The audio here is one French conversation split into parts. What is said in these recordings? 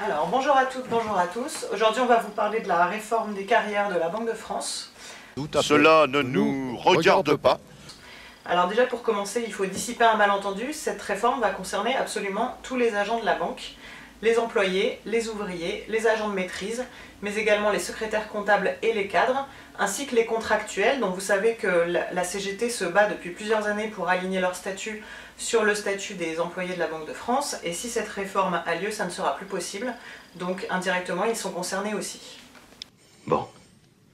Alors bonjour à toutes, bonjour à tous. Aujourd'hui on va vous parler de la réforme des carrières de la Banque de France. Cela ne nous regarde pas. Alors déjà pour commencer, il faut dissiper un malentendu. Cette réforme va concerner absolument tous les agents de la banque, les employés, les ouvriers, les agents de maîtrise, mais également les secrétaires comptables et les cadres, ainsi que les contractuels. Donc vous savez que la CGT se bat depuis plusieurs années pour aligner leur statut sur le statut des employés de la Banque de France, et si cette réforme a lieu, ça ne sera plus possible. Donc indirectement, ils sont concernés aussi. Bon,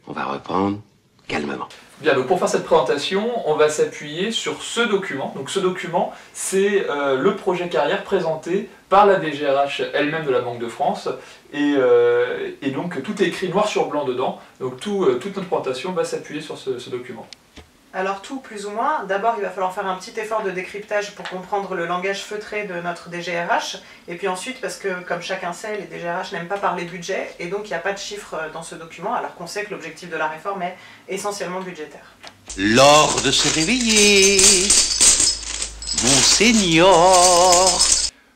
on va reprendre calmement. Bien, donc pour faire cette présentation, on va s'appuyer sur ce document. Donc ce document, c'est le projet carrière présenté par la DGRH elle-même de la Banque de France. Et donc tout est écrit noir sur blanc dedans. Donc toute notre présentation va s'appuyer sur ce document. Alors tout, plus ou moins. D'abord, il va falloir faire un petit effort de décryptage pour comprendre le langage feutré de notre DGRH. Et puis ensuite, parce que comme chacun sait, les DGRH n'aiment pas parler budget, et donc il n'y a pas de chiffres dans ce document, alors qu'on sait que l'objectif de la réforme est essentiellement budgétaire. L'heure de se réveiller, Monseigneur.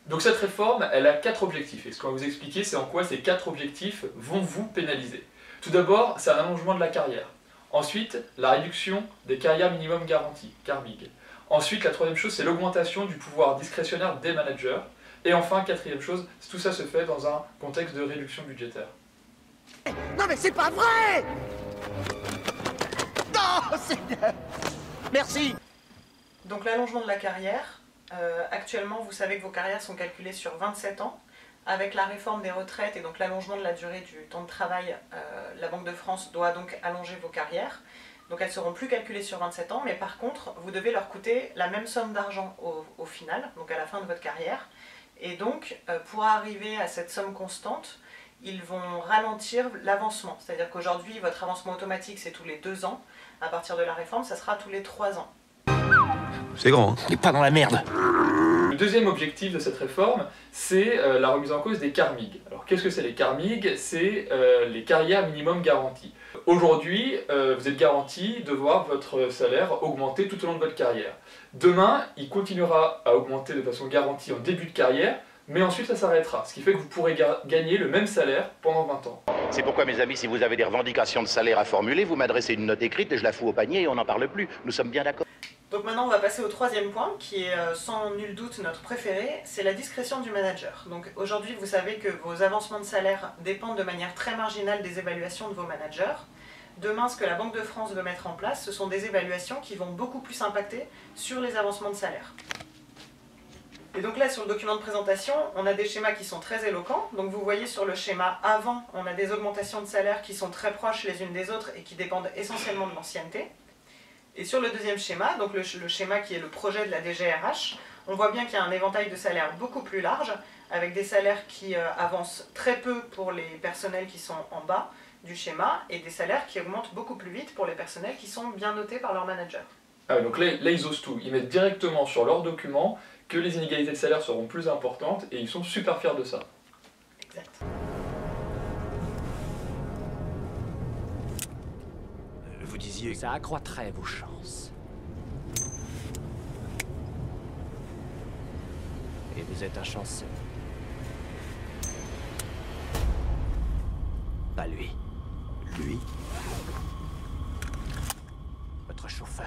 Donc cette réforme, elle a 4 objectifs. Et ce qu'on va vous expliquer, c'est en quoi ces 4 objectifs vont vous pénaliser. Tout d'abord, c'est un allongement de la carrière. Ensuite, la réduction des carrières minimum garanties, CARMIG. Ensuite, la troisième chose, c'est l'augmentation du pouvoir discrétionnaire des managers. Et enfin, quatrième chose, tout ça se fait dans un contexte de réduction budgétaire. Non mais c'est pas vrai! Non, Seigneur! Merci! Donc l'allongement de la carrière, actuellement vous savez que vos carrières sont calculées sur 27 ans. Avec la réforme des retraites et donc l'allongement de la durée du temps de travail, la Banque de France doit donc allonger vos carrières. Donc elles ne seront plus calculées sur 27 ans, mais par contre, vous devez leur coûter la même somme d'argent au final, donc à la fin de votre carrière. Et donc, pour arriver à cette somme constante, ils vont ralentir l'avancement. C'est-à-dire qu'aujourd'hui, votre avancement automatique, c'est tous les 2 ans. À partir de la réforme, ça sera tous les 3 ans. C'est grand, hein. On n'est pas dans la merde! Le deuxième objectif de cette réforme, c'est la remise en cause des CARMIG. Alors qu'est-ce que c'est les CARMIG? C'est les carrières minimum garanties. Aujourd'hui, vous êtes garanti de voir votre salaire augmenter tout au long de votre carrière. Demain, il continuera à augmenter de façon garantie en début de carrière, mais ensuite ça s'arrêtera. Ce qui fait que vous pourrez gagner le même salaire pendant 20 ans. C'est pourquoi, mes amis, si vous avez des revendications de salaire à formuler, vous m'adressez une note écrite et je la fous au panier et on n'en parle plus. Nous sommes bien d'accord? Donc maintenant on va passer au troisième point, qui est sans nul doute notre préféré, c'est la discrétion du manager. Donc aujourd'hui vous savez que vos avancements de salaire dépendent de manière très marginale des évaluations de vos managers. Demain, ce que la Banque de France veut mettre en place, ce sont des évaluations qui vont beaucoup plus impacter sur les avancements de salaire. Et donc là, sur le document de présentation, on a des schémas qui sont très éloquents. Donc vous voyez sur le schéma avant, on a des augmentations de salaire qui sont très proches les unes des autres et qui dépendent essentiellement de l'ancienneté. Et sur le deuxième schéma, donc le schéma qui est le projet de la DGRH, on voit bien qu'il y a un éventail de salaires beaucoup plus large, avec des salaires qui avancent très peu pour les personnels qui sont en bas du schéma, et des salaires qui augmentent beaucoup plus vite pour les personnels qui sont bien notés par leur manager. Ah, donc là, ils osent tout. Ils mettent directement sur leur document que les inégalités de salaire seront plus importantes, et ils sont super fiers de ça. Exact. Vous disiez que ça accroîtrait vos chances. Et vous êtes un chanceux. Pas lui. Lui. Votre chauffeur.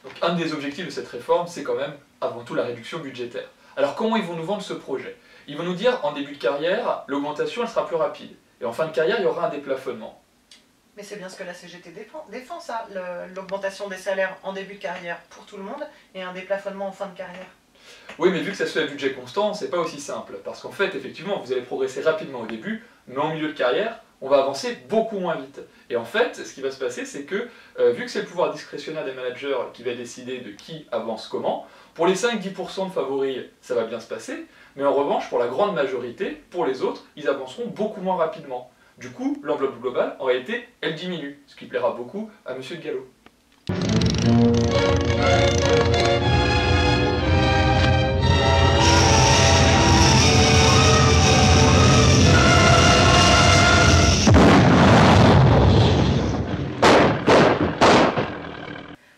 Donc un des objectifs de cette réforme, c'est quand même avant tout la réduction budgétaire. Alors comment ils vont nous vendre ce projet? Ils vont nous dire en début de carrière, l'augmentation elle sera plus rapide. Et en fin de carrière, il y aura un déplafonnement. Mais c'est bien ce que la CGT défend ça, l'augmentation des salaires en début de carrière pour tout le monde et un déplafonnement en fin de carrière. Oui, mais vu que ça se fait à budget constant, c'est pas aussi simple. Parce qu'en fait, effectivement, vous allez progresser rapidement au début, mais en milieu de carrière, on va avancer beaucoup moins vite. Et en fait, ce qui va se passer, c'est que, vu que c'est le pouvoir discrétionnaire des managers qui va décider de qui avance comment, pour les 5-10% de favoris, ça va bien se passer, mais en revanche, pour la grande majorité, pour les autres, ils avanceront beaucoup moins rapidement. Du coup, l'enveloppe globale, en réalité, elle diminue, ce qui plaira beaucoup à Monsieur Gallo.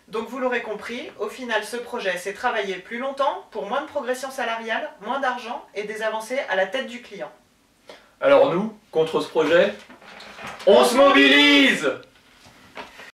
Donc vous l'aurez compris, au final ce projet c'est travailler plus longtemps pour moins de progression salariale, moins d'argent et des avancées à la tête du client. Alors nous, contre ce projet, on se mobilise!